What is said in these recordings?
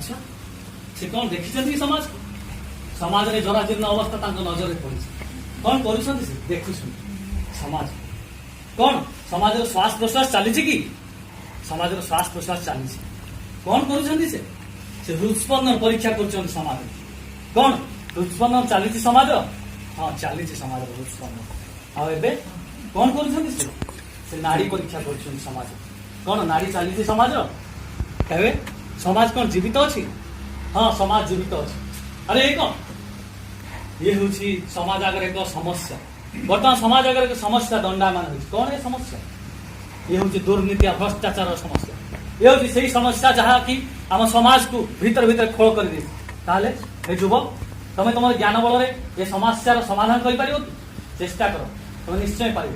अच्छा से कौन देखी समाज समाज रे जराजीर्ण अवस्था नजर पड़ी कौन कर देखु समाज कौन समाज श्वास प्रश्वास चली कि समाज श्वास प्रश्वास चली कौन कर हृदस्पंदन परीक्षा कर समाज कौन हृदस्पंदन चली समाज हाँ चली समाज हृदस्पंदन आबे कौन कर नाड़ी परीक्षा कर समाज कौन नाड़ी चली समाज कहे समाज कौन जीवित अच्छी हाँ समाज जीवित अच्छी अरे ये कौन ये हूँ समाज आगे एक समस्या बर्तमान समाज आगे एक समस्या दंडायमान हो कौन है समस्या ये हूँ दुर्नीति भ्रष्टाचार समस्या ये हूँ से समस्या जहाँ कि आम समाज को भीतर भीतर खोल कर युवक तुम तुम ज्ञान बल ये समस्यार समाधान कर चेष्टा कर तुम निश्चय पार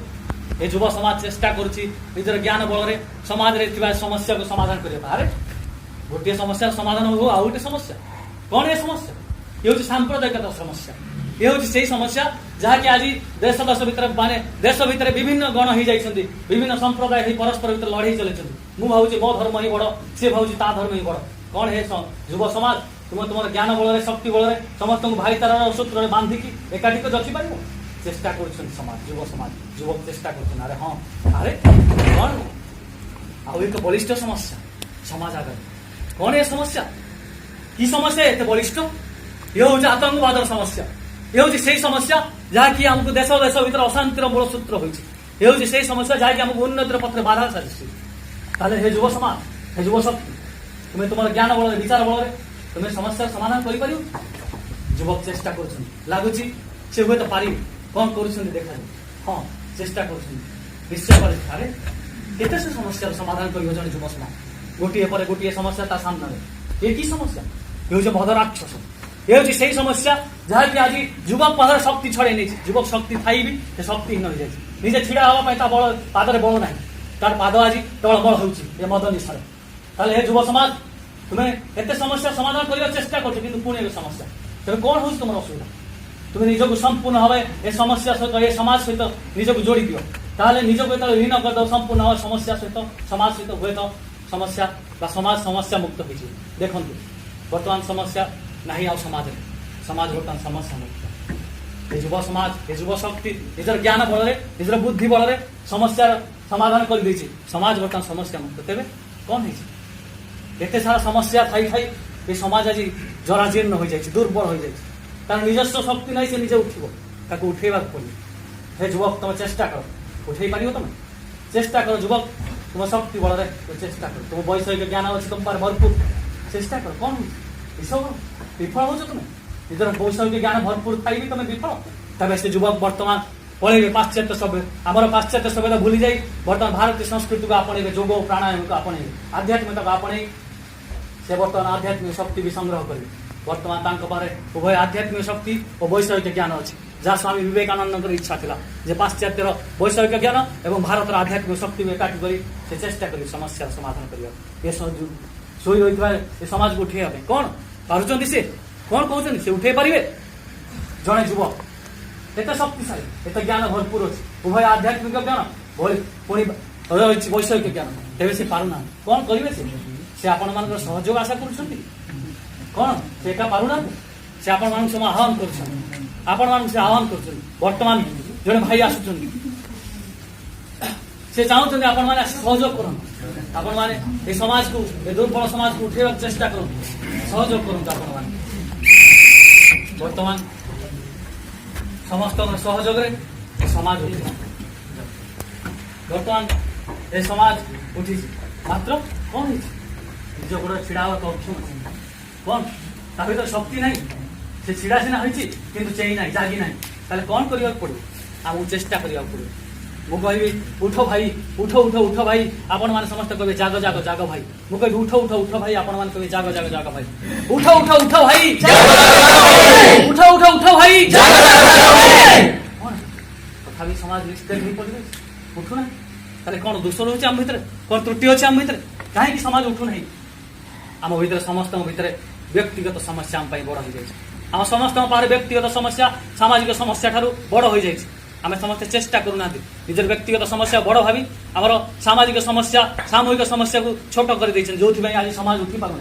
ये युव समाज चेष्टा कर ज्ञान बल समाज रे समस्या को समाधान कर अरे गोटे समस्या समाधान हो आ गोटे समस्या कौन है समस्या ये हूँ सांप्रदायिकता समस्या ये हूँ से समस्या जहाँकि आज देश देश भितर माने देश भितर विभिन्न गण हो जाती विभिन्न संप्रदाय परस्पर भीतर लड़े चलते मुझे भावी मो धर्म ही बड़ सी भावी ता धर्म ही बड़ कौन है युव समाज तुम तुम ज्ञान बल शक्ति बल समस्त भाईचारार सूत्र बांधिकी एकाठी को रखी पार चेष्टा कर समाज युवक चेष्टा कर अरे हाँ अरे कौन आउ एक बलिष्ठ समस्या समाज आगे कौन है समस्या कि समस्या एत बलिष्ठ ये हूँ आतंकवाद समस्या ये हूँ से समस्या जहाँकि आमको देश देश भीतर अशांतिर मूल सूत्र हो से समस्या जहाँकि आमको उन्नतिर पथ बाधा साजिश हे युव समाज हे युव शक्ति तुम्हें तुम ज्ञान बल विचार बल तुम्हें समस्या समाधान कर युवक चेष्टा कर लगुच से हुए तो पार कौन कर देखा हाँ चेष्टा कर निश्चय कर अरे केते से समस्या समाधान कर जन युव समाज गोटे पर गोटे समस्या सामने ये की समस्या ये हूँ मद राक्षस ये हूँ से समस्या जहाँकि आज युवक पादर शक्ति छड़े नहीं युवक शक्ति थी भी शक्तिहीन हो जाए निजे ढड़ा हाँपाई बल पादर बल ना तार पाद आज केवल बल हो मद निशार ताले हे युव समाज तुम्हें एत समस्या समाधान करने चेष्टा कर पुणी एक समस्या तेज कौन हो तुम असुविधा तुम्हें निजक संपूर्ण भाव ए समस्या सहित ये समाज सहित निजक जोड़ी दियो ताले निजक जो लीन करद संपूर्ण भाव समस्या सहित समाज सहित हुए तो समस्या समाज समस्या मुक्त हो देखु बर्तमान समस्या नहीं आओ समाज समाज बर्तमान समस्या मुक्त ये युव समाज ये युव शक्ति निजर ज्ञान बल निजर बुद्धि बल समस्या समाधान कर समाज बर्तमान समस्या मुक्त तेरे कौन एत सारा समस्या थी थी ये समाज आज जराजीर्ण हो जाए दुर्बल हो जाए तार निजस्व शक्ति नहीं से निजे उठब उठेबा पड़े हे युवक तुम चेष्टा कर उठे पार तुम चेष्टा कर युवक तुम शक्ति बल चेष्टा कर तुम वैषयिक ज्ञान अच्छे तुम पार भरपूर चेष्टा कर कौन सब विफल हो तुम निजर वैषयिक ज्ञान भरपूर थी भी तुम विफल तब से युवक बर्तमान पढ़े पाश्चात्य सभ्य आम पाश्चात्य सभ्यता भूली जाए बर्तमान भारतीय संस्कृति को आपणे योग प्राणायाम को आपणे आध्यात्मिकता को आपणे से बर्तमान आध्यात्मिक शक्ति भी संग्रह करेंगे बर्तमान उभय आध्यात्मिक शक्ति और वैषयिक ज्ञान अच्छे जहाँ स्वामी विवेकानंद इच्छा था जे पाश्चात्य वैषयिक ज्ञान और भारत आध्यात्मिक शक्ति एकाठी कर चेष्टा कर समस्या समाधान कर शोई रही समाज को उठे कौन पार्टी से कौन कहते से उठे पारे जड़े युवक एत शक्तिशाली एत ज्ञान भरपूर अच्छे उभय आध्यात्मिक ज्ञान पुणी रही वैषयिक ज्ञान तेज से पारना कौन करेंगे से आपण मान सहयोग आशा कर कौन से एका पारुना से आपण मान सब आह्वान कर आह्वान कर बर्तमान जड़े भाई आसुच्च से चाहते आपण मैंने सहयोग कर आपण मैंने समाज को दुर्बल समाज को उठेवा चेष्टा कर सहयोग कर बर्तमान समस्त सहयोग समाज उठे बर्तमान ये समाज उठी मात्र कौन निज गोड़ छिड़ा कौन ता भर शक्ति ना से छिड़ा सीना होती चेई ना जागी ना ताले कौन करने पड़ो आमको चेष्टा करने पड़ो मु कह उठ भाई उठ उठ उठ भाई आपण मैंने समस्त कहे जाग जाग जाग भाई मु कह उठ उठ उठ भाई आपण मैंने कहे जाग जाग जाग भाई उठ उठ उठ भाई उठ उठ उठ भाई तथा समाज निस्तेज हो पड़े उठुना ताले कौन दोष रोचे आम भितर कौन त्रुटि अच्छे आम भितर कहीं समाज उठुना आम भितर समस्त भितर व्यक्तिगत समस्या आम बड़ हो जाए आम समस्त पारे व्यक्तिगत समस्या सामाजिक समस्या ठारू बड़ हो जाए आम समस्ते चेष्टा करूना निजर व्यक्तिगत समस्या बड़ भावी आमर सामाजिक समस्या सामूहिक समस्या को छोट कर जो आज समाज उठी पार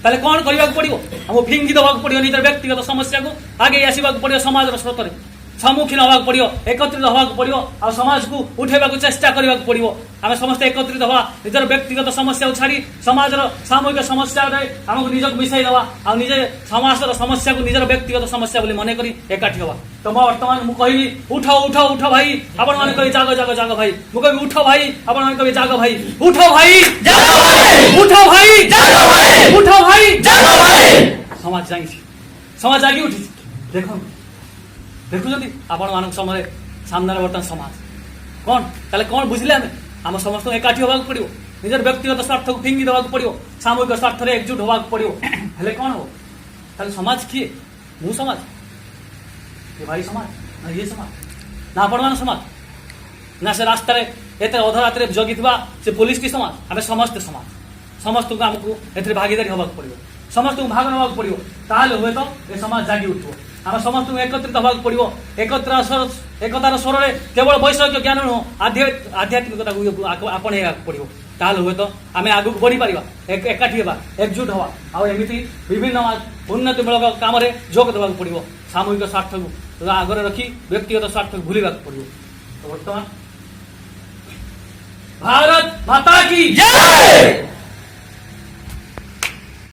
ताले कौन करने पड़ो आम फिंगी देवा पड़ो निजर व्यक्तिगत समस्या को आगे आसवाक पड़ो समाज स्रोत में सम्मुखीन हवा पड़ो एकत्रित हवा पड़ो आ समाज को उठेबा चेष्टा करने पड़ो आम समस्त एकत्रित हवा निजर व्यक्तिगत समस्या छाड़ी समाज सामूहिक समस्या आमको निजक मिसाई दवा आ निजे समाज समस्या को निजर व्यक्तिगत समस्या बोली मन करी एकाठी हवा तो बर्तमान मुझे कहबी उठ उठ उठ भाई आपण मैंने कहे जाग जाग जाग भाई मुझे कहबी उठ भाई आपण मैंने कहे जाग भाई उठ भाई उठ भाई उठ भाई समाज जागी समाज जागी उठी देख देखुଛନ୍ତି ଆପଣମାନଙ୍କ ସମୟରେ ସାମ୍ନାରେ ବର୍ତ୍ତମାନ ସମାଜ କ'ଣ ତାହେଲେ କ'ଣ ବୁଝିଲେ ଆମ ସମସ୍ତଙ୍କୁ ଏକାଠି ହେବାକୁ ପଡ଼ିବ ନିଜର ବ୍ୟକ୍ତିଗତ ସ୍ୱାର୍ଥକୁ ଫିଙ୍ଗି ଦେବାକୁ ପଡ଼ିବ ସାମୂହିକ ସ୍ୱାର୍ଥରେ ଏକଜୁଟ ହେବାକୁ ପଡ଼ିବ ହେଲେ କ'ଣ ହେବ ତାହେଲେ ସମାଜ କିଏ ମୁଁ ସମାଜ ଏ ଭାଇ ସମାଜ ନା ଇଏ ସମାଜ ନା ଆପଣମାନ ସମାଜ ନା ସେ ରାସ୍ତାରେ ଏତେ ଅଧରାତିରେ ଜଗିଥିବା ସେ ପୋଲିସ କି ସମାଜ ଆମେ ସମସ୍ତେ ସମାଜ ସମସ୍ତଙ୍କୁ ଆମକୁ ଏଥିରେ ଭାଗିଦାରୀ ହେବାକୁ ପଡ଼ିବ ସମସ୍ତଙ୍କୁ ଭାଗ ନେବାକୁ ପଡ଼ିବ ତାହେଲେ ହୁଏତ ଏ ସମାଜ ଜାଗି ଉଠିବ आम समस्त एकत्रित हवा पड़ो एकतार स्वर में केवल वैषयिक ज्ञान नुह आध्यात्मिकता को आपणे पड़ो ताल हुए तो आम आग बढ़ी पार एकाठी हवा एकजुट हवा आमती विभिन्न उन्नतिमूलक काम जोग देवा पड़ो सामूहिक स्वार्थ को आगे रखी व्यक्तिगत स्वार्थ को भूलवा पड़ो तो बर्तमान भारत माता की जय।